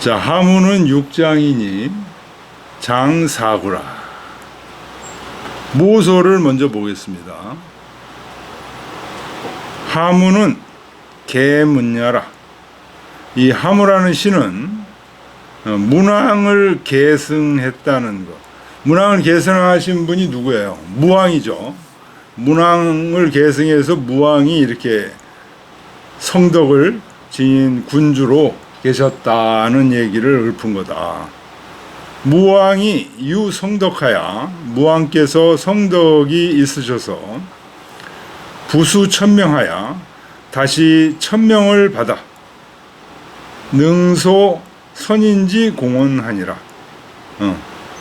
자, 하무는 육장이니 장사구라. 모서를 먼저 보겠습니다. 하무는 계문야라. 이 하무라는 시는 문왕을 계승했다는 것. 문왕을 계승하신 분이 누구예요? 무왕이죠. 문왕을 계승해서 무왕이 이렇게 성덕을 지닌 군주로 계셨다는 얘기를 읊은 거다. 무왕이 유성덕하야, 무왕께서 성덕이 있으셔서 부수천명하야 다시 천명을 받아 능소 선인지 공헌하니라.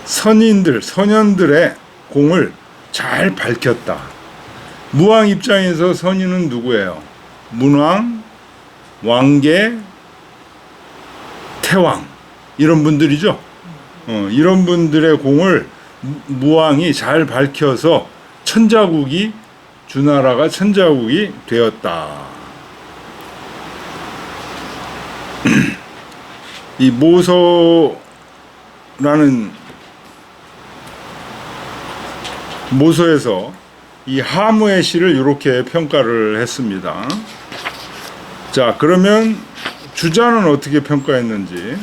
선인들, 선현들의 공을 잘 밝혔다. 무왕 입장에서 선인은 누구예요? 문왕, 왕계, 태왕 이런 분들이죠. 이런 분들의 공을 무왕이 잘 밝혀서 천자국이, 주나라가 천자국이 되었다. 이 모서에서 이 하무의 시를 이렇게 평가를 했습니다. 자, 그러면 주자는 어떻게 평가했는지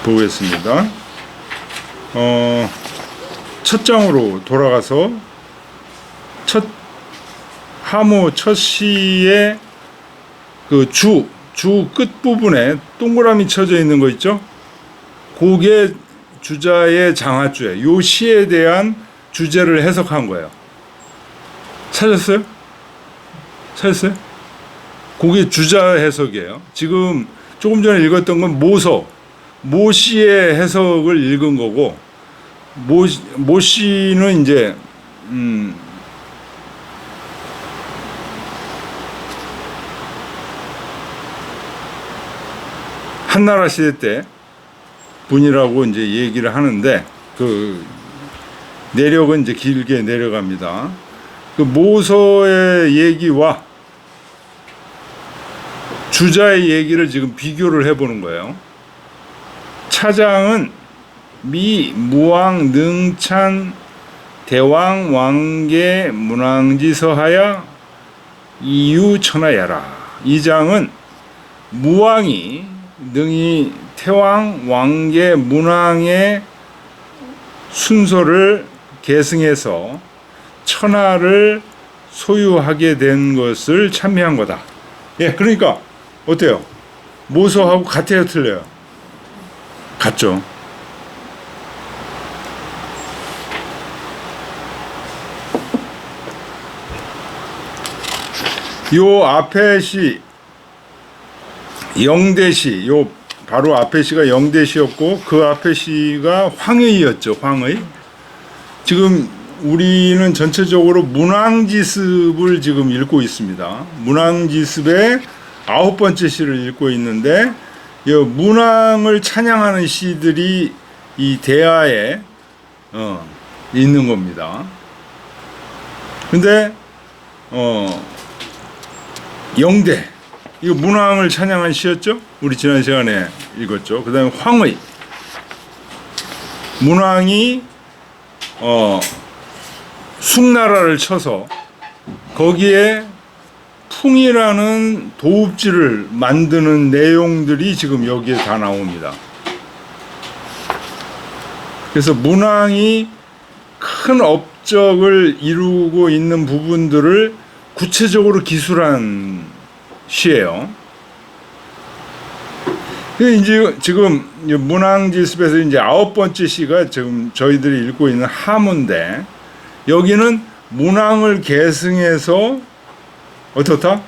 보겠습니다. 첫 장으로 돌아가서 하무 첫 시의 그 주 끝부분에 동그라미 쳐져 있는 거 있죠? 그게 주자의 장하주에 요 시에 대한 주제를 해석한 거예요. 찾았어요? 그게 주자 해석이에요. 지금 조금 전에 읽었던 건 모시의 해석을 읽은 거고, 모시는 이제 한나라 시대 때 분이라고 이제 얘기를 하는데, 그 내력은 이제 길게 내려갑니다. 그 모서의 얘기와 주자의 얘기를 지금 비교를 해보는 거예요. 차장은 무왕 능찬 대왕 왕계 문왕지서하야 이유천하야라. 이 장은 무왕이 능히 태왕 왕계 문왕의 순서를 계승해서 천하를 소유하게 된 것을 참미한 거다. 예, 그러니까 어때요? 모서하고 같아요, 틀려요? 같죠. 요 앞에 시 영대시, 요 바로 앞에 시가 영대시였고 그 앞에 시가 황의였죠. 황의. 지금 우리는 전체적으로 문왕지습을 지금 읽고 있습니다. 문왕지습의 9번째 시를 읽고 있는데, 이 문왕을 찬양하는 시들이 이 대하에 있는 겁니다. 근데 영대, 이거 문왕을 찬양한 시였죠? 우리 지난 시간에 읽었죠. 그 다음에 황의, 문왕이 숭나라를 쳐서 거기에 풍이라는 도읍지를 만드는 내용들이 지금 여기에 다 나옵니다. 그래서 문왕이 큰 업적을 이루고 있는 부분들을 구체적으로 기술한 시예요. 이제 지금 문왕지습에서 이제 9번째 시가 지금 저희들이 읽고 있는 하무인데, 여기는 문왕을 계승해서 어떻다?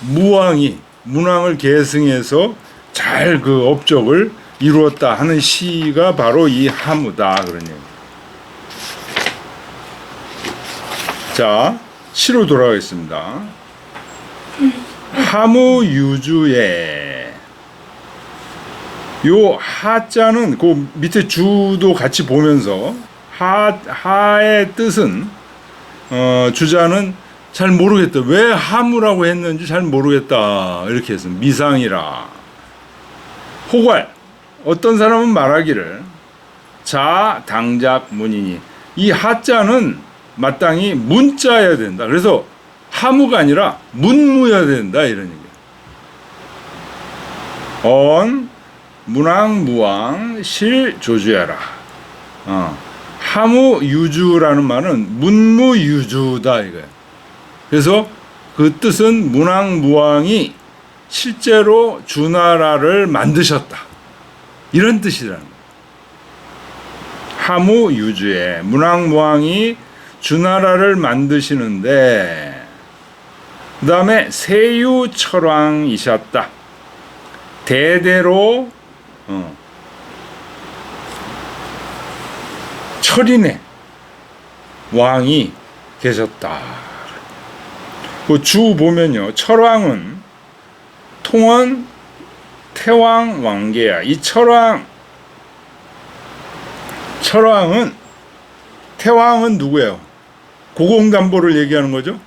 무왕이 문왕을 계승해서 잘 그 업적을 이루었다 하는 시가 바로 이 하무다, 그런 얘기. 자, 시로 돌아가겠습니다. 하무유주에, 요 하자는 그 밑에 주도 같이 보면서 하의 뜻은 주자는 잘 모르겠다. 왜 하무라고 했는지 잘 모르겠다. 이렇게 해서 미상이라. 호괄. 어떤 사람은 말하기를 자 당작 문이니 이 하자는 마땅히 문자여야 된다. 그래서 하무가 아니라 문무여야 된다. 이런 얘기예요. 언 문왕무왕 실조주야라. 하무유주라는 말은 문무유주다 이거예요. 그래서 그 뜻은 문왕무왕이 실제로 주나라를 만드셨다. 이런 뜻이라는 거예요. 하무유주에 문왕무왕이 주나라를 만드시는데 그 다음에 세유철왕이셨다. 대대로 철인의 왕이 계셨다. 그 주 보면요. 철왕은 통원 태왕 왕계야. 이 철왕은 태왕은 누구예요? 고공담보를 얘기하는 거죠.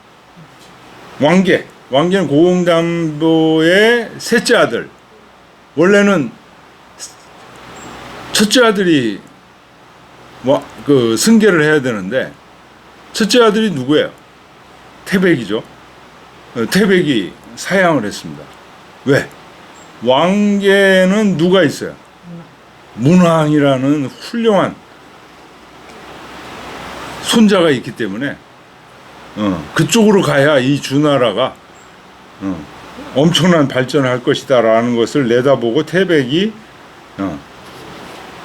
왕계는 고공담보의 셋째 아들. 원래는 첫째 아들이 그 승계를 해야 되는데 첫째 아들이 누구예요? 태백이죠. 태백이 사양을 했습니다. 왜? 왕계는 누가 있어요? 문왕이라는 훌륭한 손자가 있기 때문에 그쪽으로 가야 이 주나라가 엄청난 발전을 할 것이다라는 것을 내다보고 태백이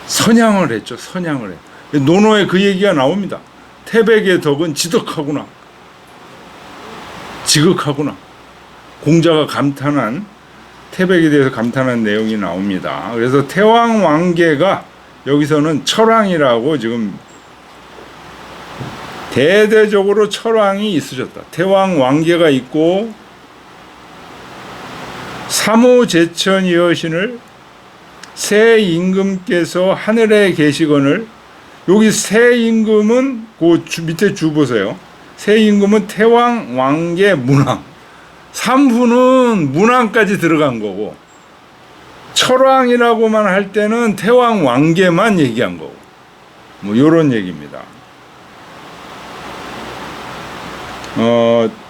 선양을 했죠. 선양을 해. 논어에 그 얘기가 나옵니다. 태백의 덕은 지덕하구나. 지극하구나. 공자가 감탄한 태백에 대해서 감탄한 내용이 나옵니다. 그래서 태왕 왕계가 여기서는 철왕이라고 지금 대대적으로 철왕이 있으셨다. 태왕 왕계가 있고 삼호제천이 여신을 새 임금께서 하늘에 계시거늘 여기 새 임금은 그 밑에 주 보세요. 새 임금은 태왕 왕계 문왕 3후는 문왕까지 들어간 거고 철왕이라고만 할 때는 태왕 왕계만 얘기한 거고 뭐 이런 얘기입니다.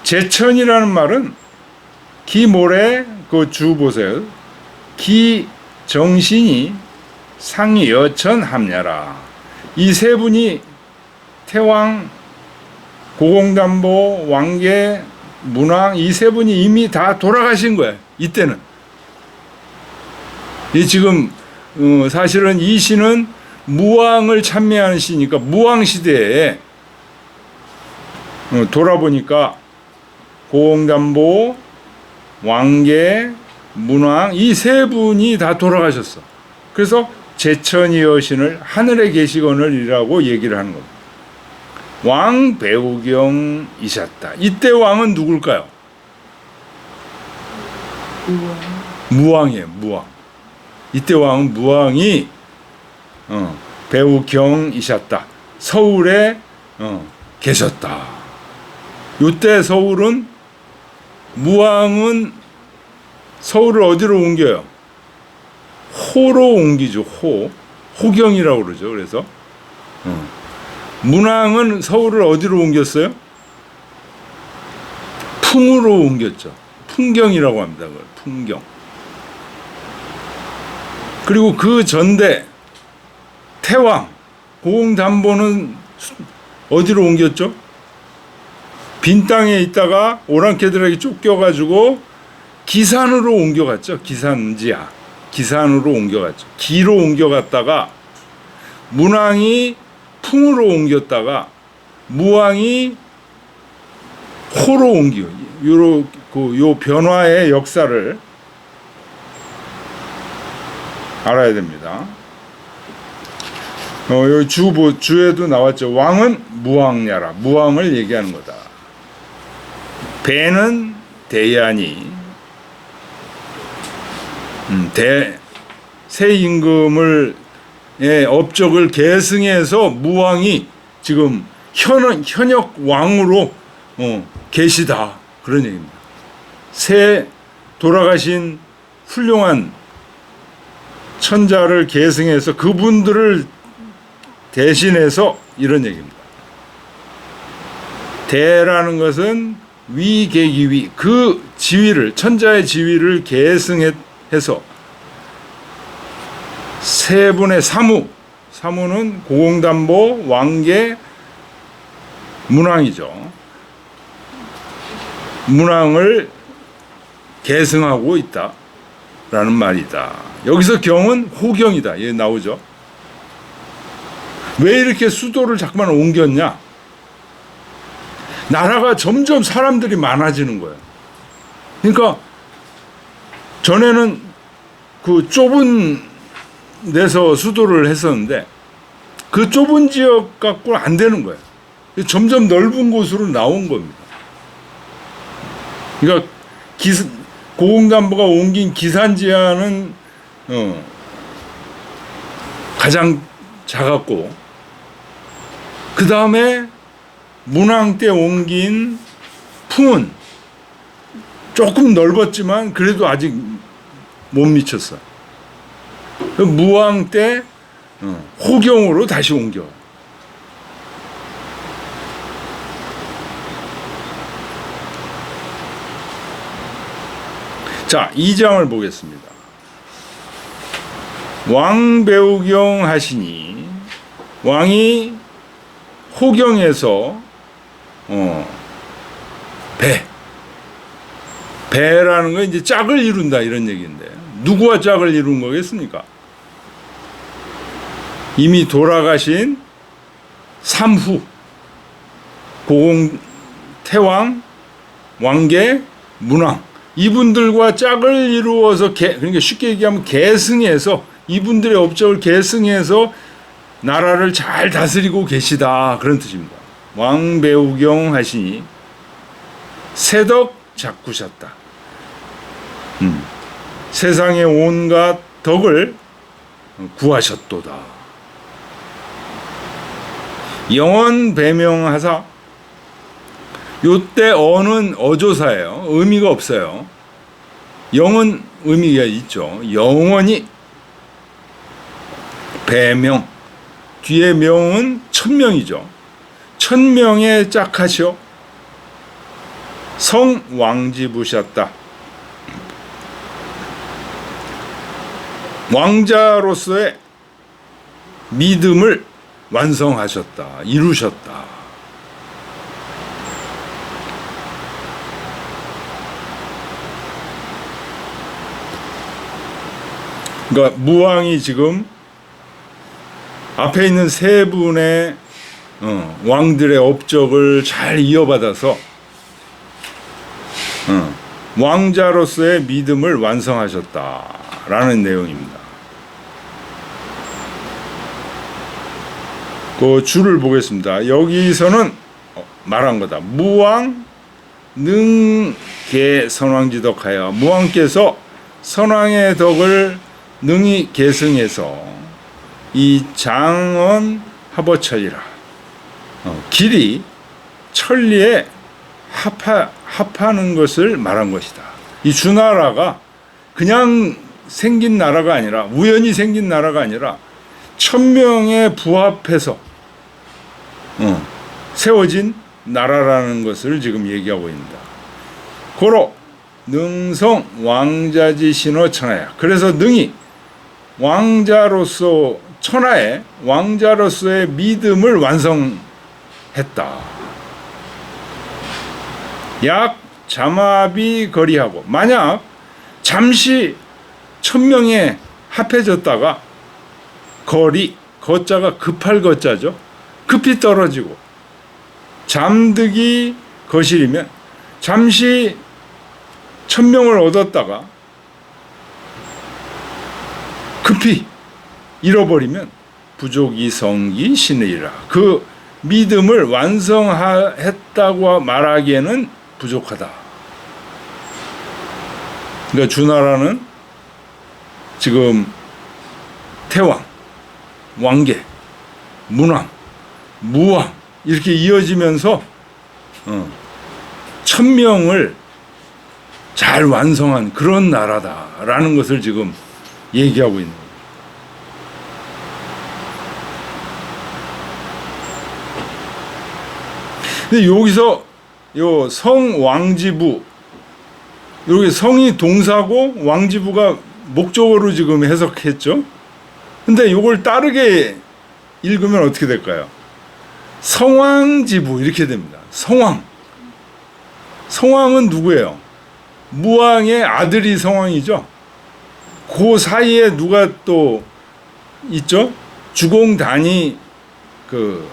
제천이라는 말은 기모래 그 주 보세요. 기정신이 상이 여천 합냐라. 이 세 분이 태왕, 고공담보, 왕계, 문왕 이 세 분이 이미 다 돌아가신 거예요. 이때는. 이 지금 사실은 이 시는 무왕을 찬미하는 시니까 무왕 시대에 돌아보니까 고공담보, 왕계, 문왕 이 세 분이 다 돌아가셨어. 그래서 제천이 여신을 하늘에 계시거늘이라고 얘기를 하는 겁니다. 왕 배우경이셨다. 이때 왕은 누굴까요? 무왕이에요. 무왕. 이때 왕은 무왕이 배우경이셨다. 서울에 계셨다. 이때 서울은 무왕은 서울을 어디로 옮겨요? 호로 옮기죠. 호경이라고 그러죠. 그래서 문왕은 서울을 어디로 옮겼어요? 풍으로 옮겼죠. 풍경이라고 합니다. 그걸 풍경. 그리고 그 전대 태왕 고공담보는 어디로 옮겼죠? 빈 땅에 있다가 오랑캐들에게 쫓겨가지고 기산으로 옮겨갔죠. 기산지야. 기산으로 옮겨갔죠. 기로 옮겨갔다가 문왕이 풍으로 옮겼다가 무왕이 호로 옮겨. 요 변화의 역사를 알아야 됩니다. 여기 주에도 나왔죠. 왕은 무왕냐라. 무왕을 얘기하는 거다. 배는 대야니 새 임금을 업적을 계승해서 무왕이 지금 현역 왕으로 계시다 그런 얘기입니다. 새 돌아가신 훌륭한 천자를 계승해서 그분들을 대신해서 이런 얘기입니다. 대라는 것은 위계기위, 그 지위를, 천자의 지위를 계승해서 세 분의 사무는 고공담보, 왕계, 문왕이죠. 문왕을 계승하고 있다라는 말이다. 여기서 경은 호경이다. 예, 나오죠. 왜 이렇게 수도를 자꾸만 옮겼냐? 나라가 점점 사람들이 많아지는 거예요. 그러니까 전에는 그 좁은 데서 수도를 했었는데 그 좁은 지역 갖고는 안 되는 거예요. 점점 넓은 곳으로 나온 겁니다. 그러니까 고공담보가 옮긴 기산지하는 가장 작았고, 그 다음에 문왕 때 옮긴 풍은 조금 넓었지만 그래도 아직 못 미쳤어. 무왕 때 호경으로 다시 옮겨. 자, 2장을 보겠습니다. 왕배우경 하시니, 왕이 호경에서 배라는 건 이제 짝을 이룬다 이런 얘기인데, 누구와 짝을 이룬 거겠습니까? 이미 돌아가신 삼후, 고공, 태왕, 왕계, 문왕, 이분들과 짝을 이루어서 그러니까 쉽게 얘기하면 계승해서, 이분들의 업적을 계승해서 나라를 잘 다스리고 계시다 그런 뜻입니다. 왕배우경 하시니 새덕 자꾸셨다. 세상의 온갖 덕을 구하셨도다. 영원 배명하사, 요때 어는 어조사예요. 의미가 없어요. 영은 의미가 있죠. 영원히 배명, 뒤에 명은 천명이죠. 천명에 짝하시오. 성왕지부셨다. 왕자로서의 믿음을 완성하셨다. 이루셨다. 그러니까 무왕이 지금 앞에 있는 세 분의 왕들의 업적을 잘 이어받아서 왕자로서의 믿음을 완성하셨다라는 내용입니다. 그 줄을 보겠습니다. 여기서는 말한 거다. 무왕 능계 선왕지덕하여, 무왕께서 선왕의 덕을 능히 계승해서 이 장언 합어천리라, 길이 천리에 합하는 것을 말한 것이다. 이 주나라가 그냥 생긴 나라가 아니라, 우연히 생긴 나라가 아니라 천명에 부합해서 세워진 나라라는 것을 지금 얘기하고 있습니다. 고로 능성 왕자지 신호 천하야. 그래서 능히 왕자로서, 천하에 왕자로서의 믿음을 완성했다. 약 잠합이 거리하고, 만약 잠시 천명에 합해졌다가 거리, 거자가 급할 거자죠. 급히 떨어지고, 잠득이 거실이면 잠시 천명을 얻었다가 급히 잃어버리면 부족이 성기 신의라. 그 믿음을 완성했다고 말하기에는 부족하다. 그러니까 주나라는 지금 태왕, 왕계, 문왕, 무왕 이렇게 이어지면서 천명을 잘 완성한 그런 나라다라는 것을 지금 얘기하고 있는 거예요. 근데 여기서 요 성왕지부, 여기 성이 동사고 왕지부가 목적어로 지금 해석했죠. 근데 요걸 따르게 읽으면 어떻게 될까요? 성왕지부 이렇게 됩니다. 성왕. 성왕은 누구예요? 무왕의 아들이 성왕이죠. 그 사이에 누가 또 있죠? 주공단이 그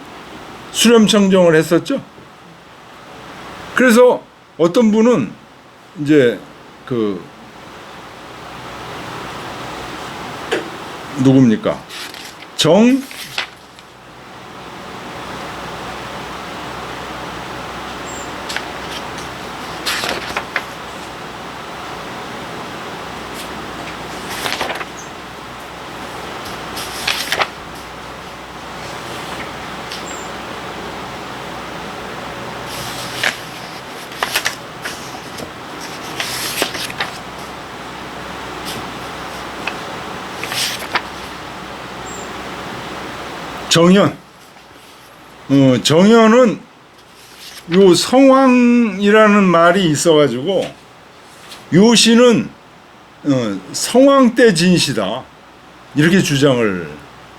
수렴청정을 했었죠. 그래서 어떤 분은 이제 그 누굽니까? 정현. 정현은 요 성왕이라는 말이 있어가지고 요 시는 성왕 때 진 시다 이렇게 주장을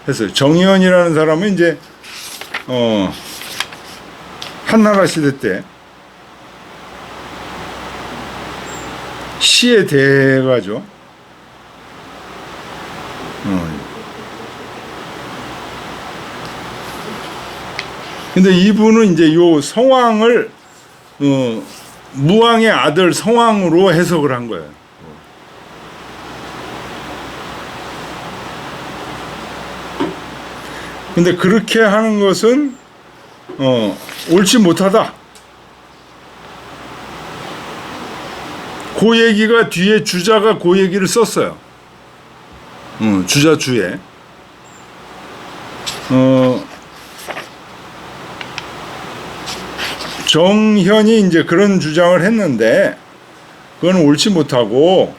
했어요. 정현이라는 사람은 이제 한나라 시대 때 시의 대가죠. 근데 이분은 이제 요 성왕을 무왕의 아들 성왕으로 해석을 한 거예요. 근데 그렇게 하는 것은 옳지 못하다. 그 얘기가 뒤에 주자가 그 얘기를 썼어요. 주자 주에. 정현이 이제 그런 주장을 했는데 그건 옳지 못하고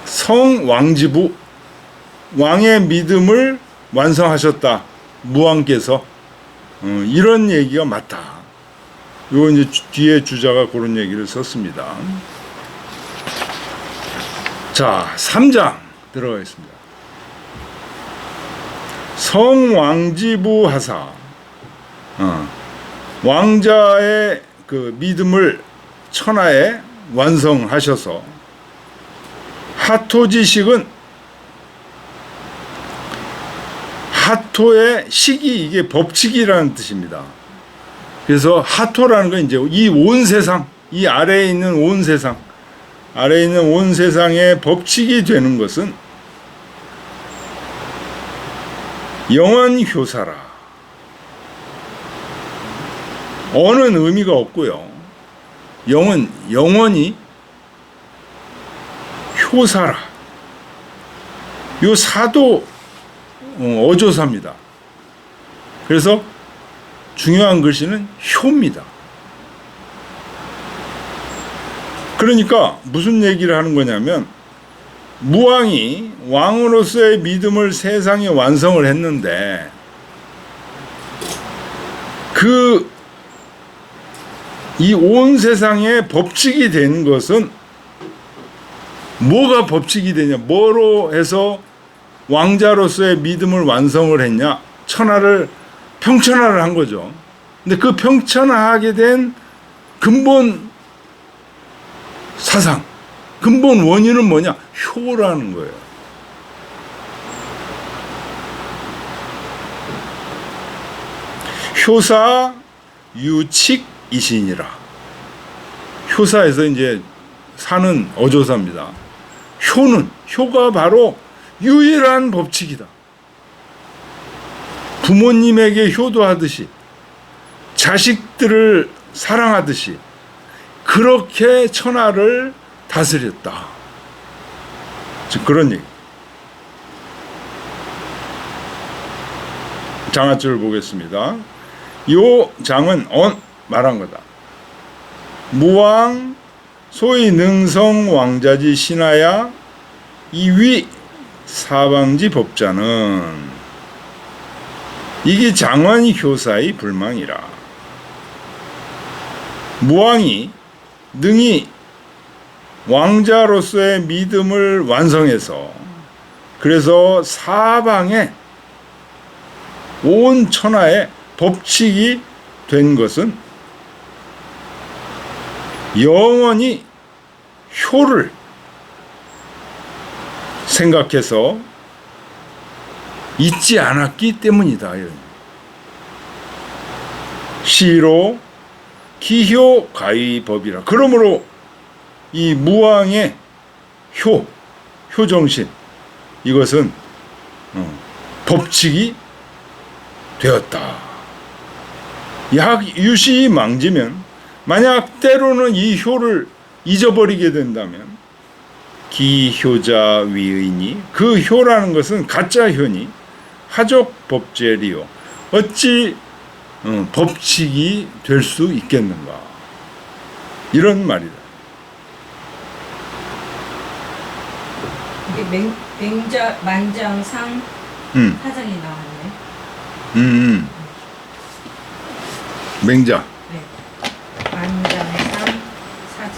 성왕지부 왕의 믿음을 완성하셨다 무왕께서 이런 얘기가 맞다. 요 이제 뒤에 주자가 그런 얘기를 썼습니다. 자, 3장 들어가겠습니다. 성왕지부 하사. 왕자의 그 믿음을 천하에 완성하셔서 하토지식은 하토의 식이 이게 법칙이라는 뜻입니다. 그래서 하토라는 건 이제 이 온 세상, 이 아래에 있는 온 세상, 아래에 있는 온 세상의 법칙이 되는 것은 영원효사라. 어는 의미가 없고요. 영은 영원히 효사라. 요 사도 어조사입니다. 그래서 중요한 글씨는 효입니다. 그러니까 무슨 얘기를 하는 거냐면 무왕이 왕으로서의 믿음을 세상에 완성을 했는데 이 온 세상의 법칙이 된 것은 뭐가 법칙이 되냐? 뭐로 해서 왕자로서의 믿음을 완성을 했냐? 천하를 평천하를 한 거죠. 근데 그 평천하게 된 근본 사상, 근본 원인은 뭐냐? 효라는 거예요. 효사 유칙이시니라. 효사에서 이제 사는 어조사입니다. 효가 바로 유일한 법칙이다. 부모님에게 효도하듯이 자식들을 사랑하듯이 그렇게 천하를 다스렸다. 즉 그런 얘기. 장하줄을 보겠습니다. 요 장은 말한 거다. 무왕 소위 능성 왕자지 신하야 이위 사방지 법자는 이게 장원 효사의 불망이라. 무왕이 능히 왕자로서의 믿음을 완성해서 그래서 사방에 온 천하에 법칙이 된 것은 영원히 효를 생각해서 잊지 않았기 때문이다. 시로 기효 가위법이라. 그러므로 이 무왕의 효정신 이것은 법칙이 되었다. 약 유시 망지면 만약 때로는 이 효를 잊어버리게 된다면 기효자 위의니 그 효라는 것은 가짜 효니 하족 법제리요 어찌 법칙이 될 수 있겠는가 이런 말이다. 이게 만장상 사장이 나왔네. 맹자. 네. 만장상 사장.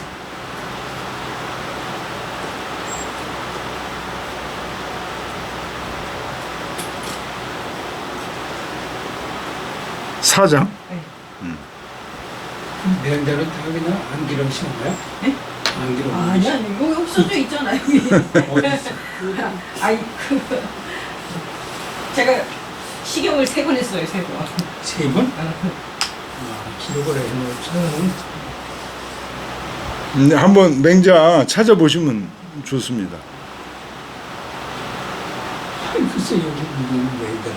사장? 네. 내한대로 다 그냥 안기름 심은 거야? 네? 안기름. 아니야, 여기 써져 있잖아 여기. 어디 있어? 아이 제가 식용을 3번 했어요, 3번. 세 번? 기록을 해놓은 사람은 한번 맹자 찾아보시면 좋습니다. 글쎄 여기 누구는 왜 이러는 거야?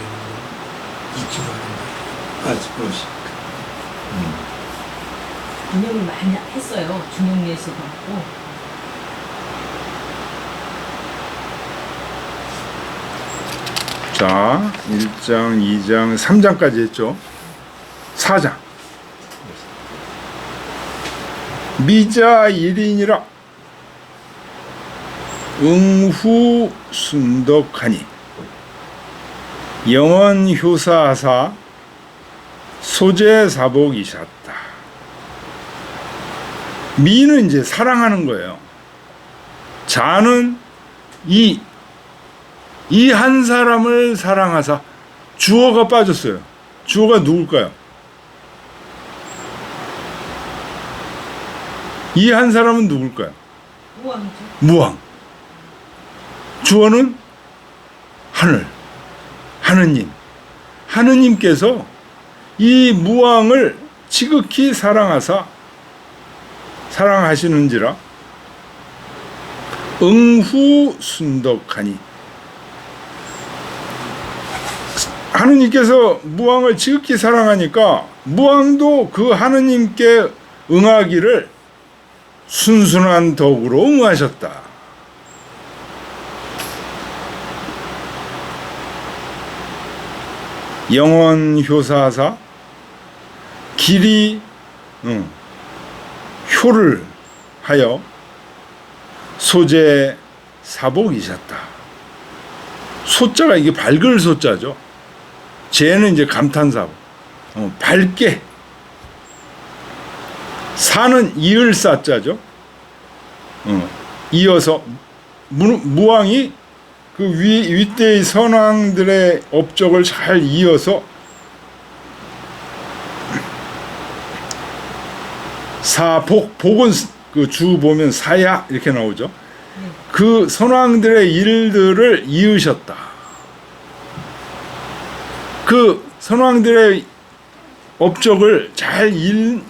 이치로 하는 거야. 아, 그것이. 분명히 많이 했어요. 중용리에서도 하고. 자, 1장, 2장, 3장까지 했죠. 4장. 미자 1인이라 응후 순덕하니 영원 효사하사 소재사복이셨다. 미는 이제 사랑하는 거예요. 자는 이 한 사람을 사랑하사. 주어가 빠졌어요. 주어가 누굴까요? 이 한 사람은 누굴까요? 무왕이죠. 무왕. 주어는 하늘, 하느님. 하느님께서 이 무왕을 지극히 사랑하시는지라 응후 순덕하니 하느님께서 무왕을 지극히 사랑하니까 무왕도 그 하느님께 응하기를 순순한 덕으로 응하셨다. 영원 효사하사 길이 효를 하여 소재 사복이셨다. 소자가 이게 밝을 소자죠. 재는 이제 감탄사복. 밝게. 사는 이을 사자죠. 이어서 무왕이 그 윗대의 선왕들의 업적을 잘 이어서 복은 그 주 보면 사야 이렇게 나오죠. 그 선왕들의 일들을 이으셨다. 그 선왕들의 업적을 잘 이은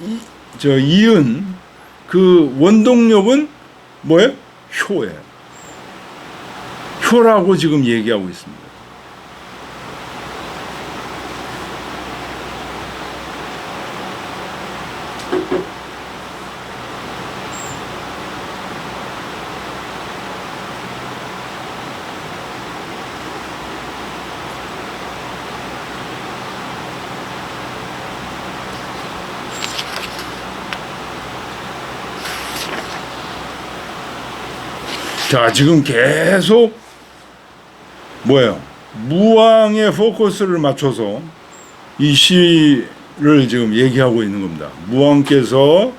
그 원동력은 뭐예요? 효예요. 효라고 지금 얘기하고 있습니다. 자, 지금 계속 뭐예요? 무왕의 포커스를 맞춰서 이 시를 지금 얘기하고 있는 겁니다. 무왕께서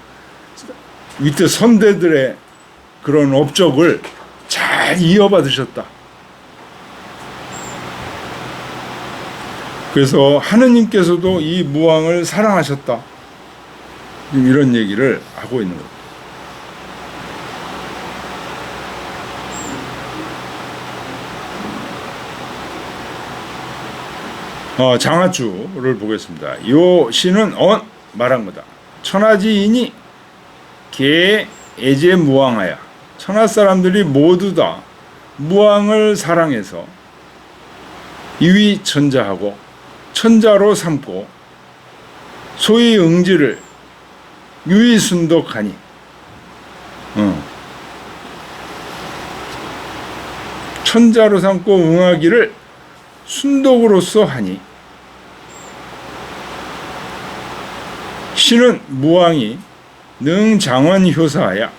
이때 선대들의 그런 업적을 잘 이어받으셨다. 그래서 하느님께서도 이 무왕을 사랑하셨다. 이런 얘기를 하고 있는 겁니다. 장하주를 보겠습니다. 이 시는 말한 거다. 천하지인이 개 애제 무왕하야. 천하 사람들이 모두 다 무왕을 사랑해서 이위천자하고 천자로 삼고 소위 응지를 유의순덕하니 천자로 삼고 응하기를 순덕으로서 하니 시는 무왕이 능장원효사하야.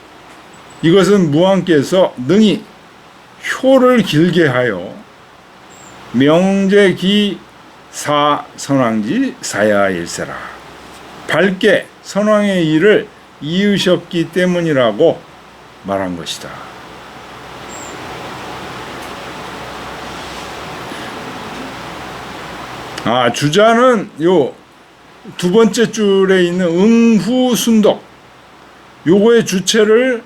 이것은 무왕께서 능히 효를 길게 하여 명제기 사선왕지 사야일세라. 밝게 선왕의 일을 이으셨기 때문이라고 말한 것이다. 주자는 요 두 번째 줄에 있는 응후순덕, 요거의 주체를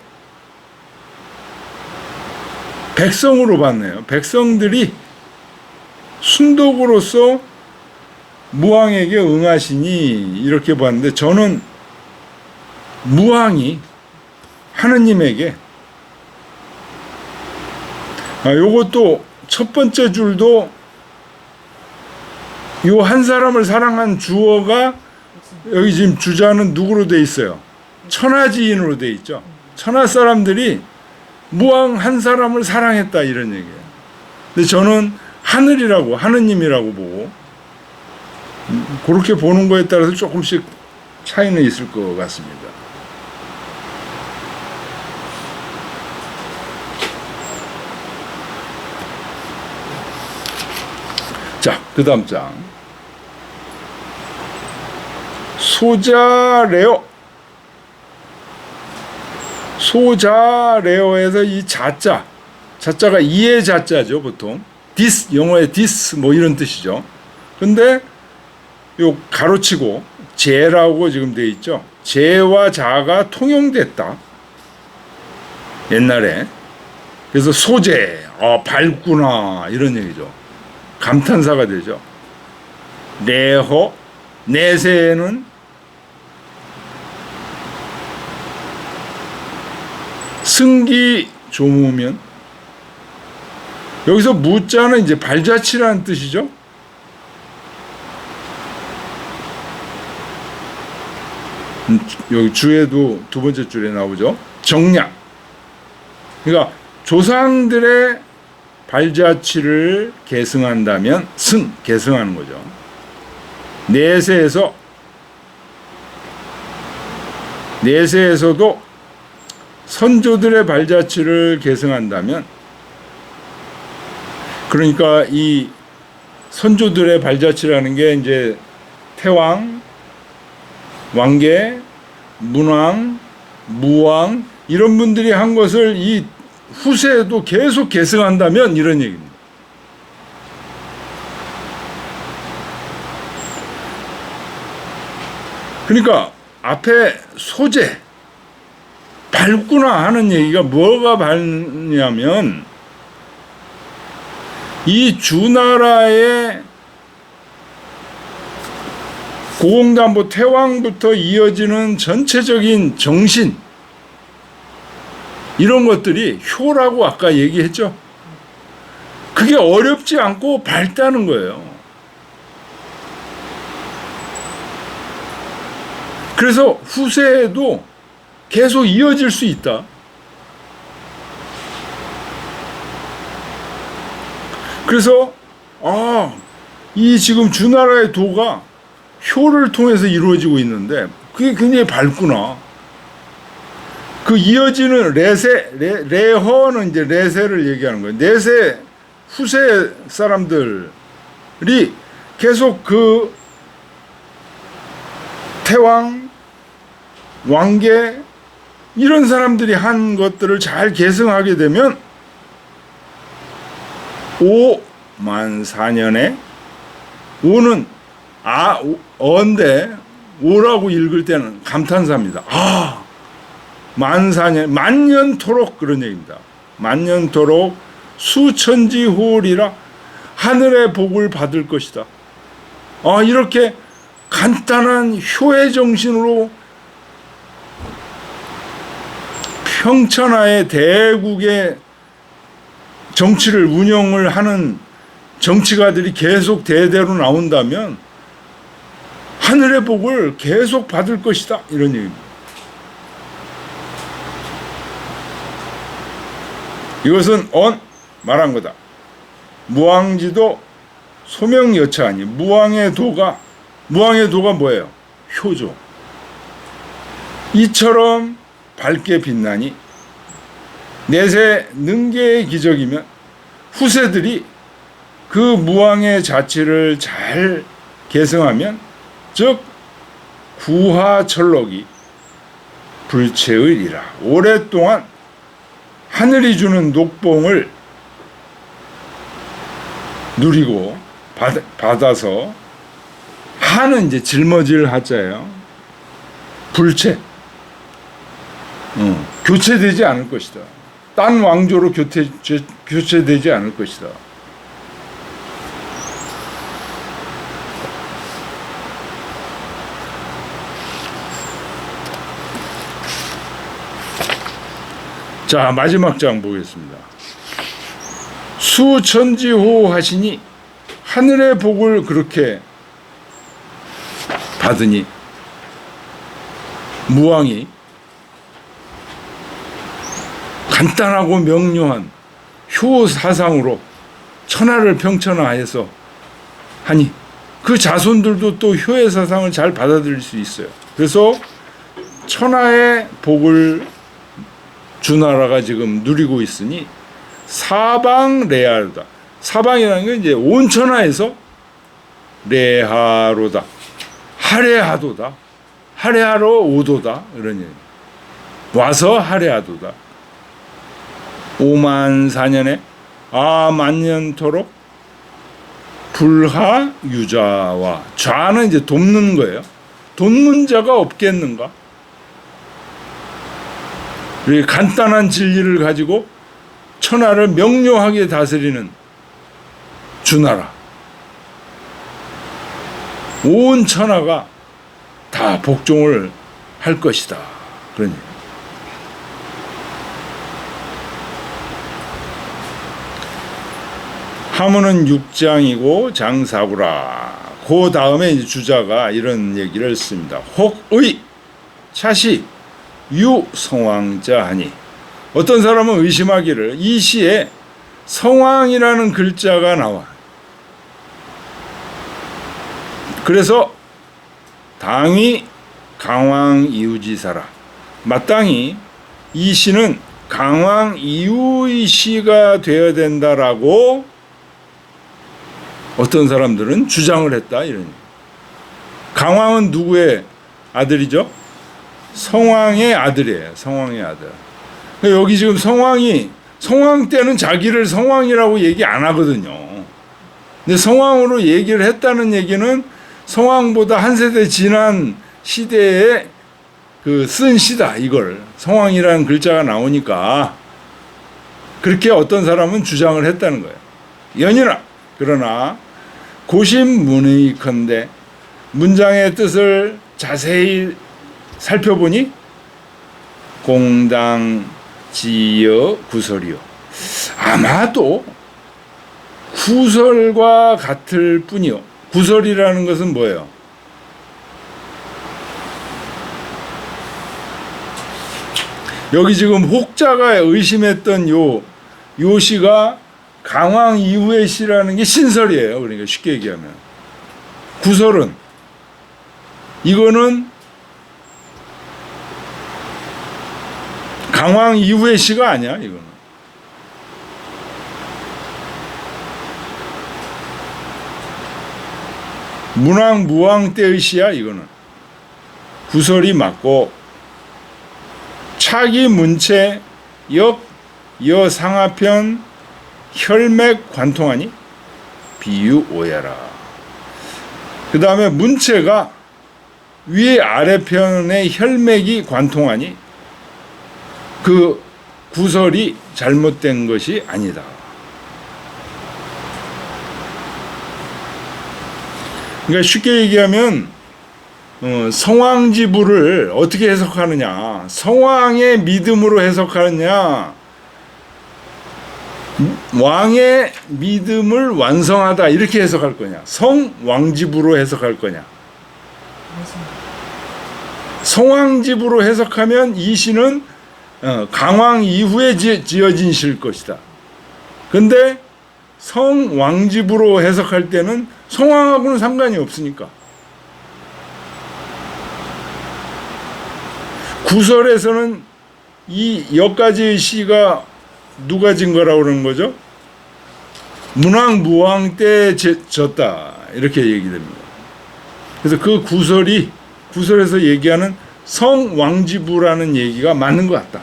백성으로 봤네요. 백성들이 순덕으로서 무왕에게 응하시니 이렇게 봤는데, 저는 무왕이 하느님에게 요것도 첫 번째 줄도 요 한 사람을 사랑한 주어가 여기 지금 주자는 누구로 돼 있어요? 천하지인으로 돼 있죠. 천하 사람들이 무왕 한 사람을 사랑했다 이런 얘기예요. 근데 저는 하늘이라고 하느님이라고 보고 그렇게 보는 거에 따라서 조금씩 차이는 있을 것 같습니다. 자, 그 다음 장. 소자레오. 소자레오에서 이 자자가 이해 자자죠, 보통. this, 영어의 this 뭐 이런 뜻이죠. 근데 요 가로치고 제라고 지금 돼 있죠. 제와 자가 통용됐다. 옛날에. 그래서 소제, 밝구나 이런 얘기죠. 감탄사가 되죠. 내호, 내세에는 승기 조무면, 여기서 무자는 이제 발자취라는 뜻이죠. 여기 주에도 두 번째 줄에 나오죠. 정략. 그러니까 조상들의 발자취를 계승한다면 계승하는 거죠. 내세에서도 선조들의 발자취를 계승한다면, 그러니까 이 선조들의 발자취라는 게 이제 태왕, 왕계, 문왕, 무왕 이런 분들이 한 것을 이 후세에도 계속 계승한다면 이런 얘기입니다. 그러니까 앞에 소재, 밝구나 하는 얘기가 뭐가 밝냐면, 이 주나라의 고공담보 태왕부터 이어지는 전체적인 정신, 이런 것들이 효라고 아까 얘기했죠. 그게 어렵지 않고 밝다는 거예요. 그래서 후세에도 계속 이어질 수 있다. 그래서 이 지금 주나라의 도가 효를 통해서 이루어지고 있는데 그게 굉장히 밝구나. 그 이어지는 레허는 이제 레세를 얘기하는 거예요. 내세 후세 사람들이 계속 그 태왕, 왕계 이런 사람들이 한 것들을 잘 계승하게 되면 5만 4년에 5는 어인데 5라고 읽을 때는 감탄사입니다. 만사년 만년토록 그런 얘기입니다. 만년토록 수천지호리라 하늘의 복을 받을 것이다. 이렇게 간단한 효의 정신으로 평천하의 대국의 정치를 운영을 하는 정치가들이 계속 대대로 나온다면 하늘의 복을 계속 받을 것이다. 이런 얘기입니다. 이것은 말한 거다. 무왕지도 소명여차하니 무왕의 도가 뭐예요? 효죠. 이처럼 밝게 빛나니 내세 능계의 기적이면 후세들이 그 무왕의 자치를 잘 계승하면 즉 구하철록이 불체의리라. 오랫동안 하늘이 주는 녹봉을 누리고 받아서 하는 이제 짊어질 하자예요. 불체. 교체되지 않을 것이다. 딴 왕조로 교체되지 않을 것이다. 자, 마지막 장 보겠습니다. 수천지호 하시니 하늘의 복을 그렇게 받으니 무왕이 간단하고 명료한 효 사상으로 천하를 평천하해서 하니 그 자손들도 또 효의 사상을 잘 받아들일 수 있어요. 그래서 천하의 복을 주나라가 지금 누리고 있으니 사방 레하로다. 사방이라는 건 이제 온 천하에서 레하로다. 할애하도다. 할애하러 오도다. 이런 얘기. 와서 할애하도다. 5만 4년에 만년토록 불하유자와 좌는 이제 돕는 거예요. 돕는 자가 없겠는가? 이렇게 간단한 진리를 가지고 천하를 명료하게 다스리는 주나라. 온 천하가 다 복종을 할 것이다. 그런 얘기. 하문은 6장이고 장사구라. 그 다음에 이제 주자가 이런 얘기를 씁니다. 혹의 차시 유성왕자 하니 어떤 사람은 의심하기를 이 시에 성왕이라는 글자가 나와. 그래서 당위 강왕 이우지사라. 마땅히 이 시는 강왕 이우의 시가 되어야 된다라고 어떤 사람들은 주장을 했다. 이런. 강왕은 누구의 아들이죠? 성왕의 아들이에요. 성왕의 아들. 여기 지금 성왕 때는 자기를 성왕이라고 얘기 안 하거든요. 근데 성왕으로 얘기를 했다는 얘기는 성왕보다 한 세대 지난 시대에 그 쓴 시다. 이걸 성왕이라는 글자가 나오니까 그렇게 어떤 사람은 주장을 했다는 거예요. 연이나 그러나 고심문의컨대 문장의 뜻을 자세히 살펴보니 공당지여 구설이요. 아마도 구설과 같을 뿐이요. 구설이라는 것은 뭐예요? 여기 지금 혹자가 의심했던 요 시가 강왕 이후의 시라는 게 신설이에요. 그러니까 쉽게 얘기하면 구설은 이거는 강왕 이후의 시가 아니야 이거는. 문왕 무왕 때의 시야 이거는. 구설이 맞고 차기 문체 역 여상하편 혈맥 관통하니 비유 오야라. 그 다음에 문체가 위에 아래편의 혈맥이 관통하니 그 구설이 잘못된 것이 아니다. 그러니까 쉽게 얘기하면 성왕지부를 어떻게 해석하느냐, 성왕의 믿음으로 해석하느냐, 왕의 믿음을 완성하다 이렇게 해석할 거냐, 성왕지부로 해석할 거냐. 성왕지부로 해석하면 이 시는 강왕 이후에 지어진 시일 것이다. 근데 성왕지부로 해석할 때는 성왕하고는 상관이 없으니까. 구설에서는 이 여기까지의 시가 누가 진 거라고 그러는 거죠? 문왕 무왕 때 졌다 이렇게 얘기됩니다. 그래서 그 구설에서 얘기하는 성왕지부라는 얘기가 맞는 것 같다.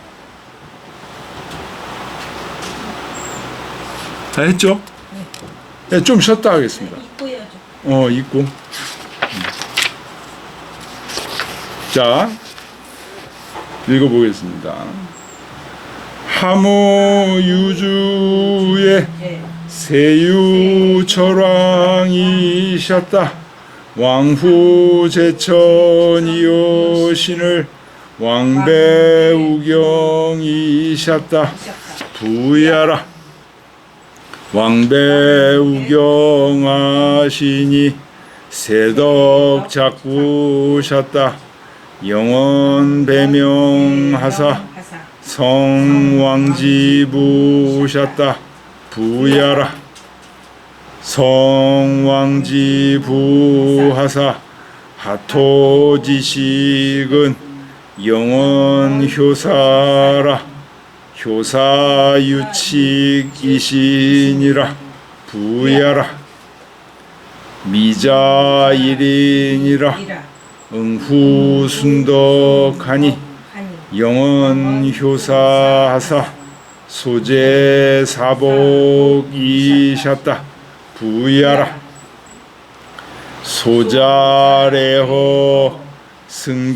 다 했죠? 네, 좀 쉬었다 하겠습니다. 잊고 해야죠. 잊고. 자, 읽어보겠습니다. 하무유주의 네. 세유철왕이셨다. 왕후제천이여신을 왕배우경이셨다. 부야라. 왕배우경하시니 세덕작구셨다. 영원배명하사 성왕지부셨다. 부야라. 성왕지부하사 하토지식은 영원효사라. 효사유칙이시니라. 부야라. 미자일인이라. 응후순덕하니 영원효사하사 소제사복이셨다. 부야라. 소자레허 승기조무면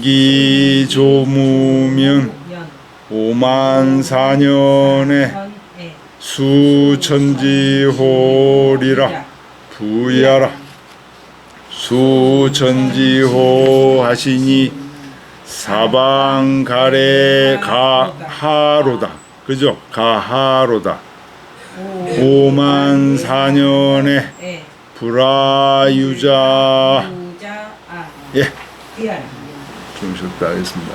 54년에 수천지호리라. 부야라. 수천지호 하시니 사방가래 가하로다. 그죠? 가하로다. 54년에 불아유자. 예. 좀 쉬었다 하겠습니다.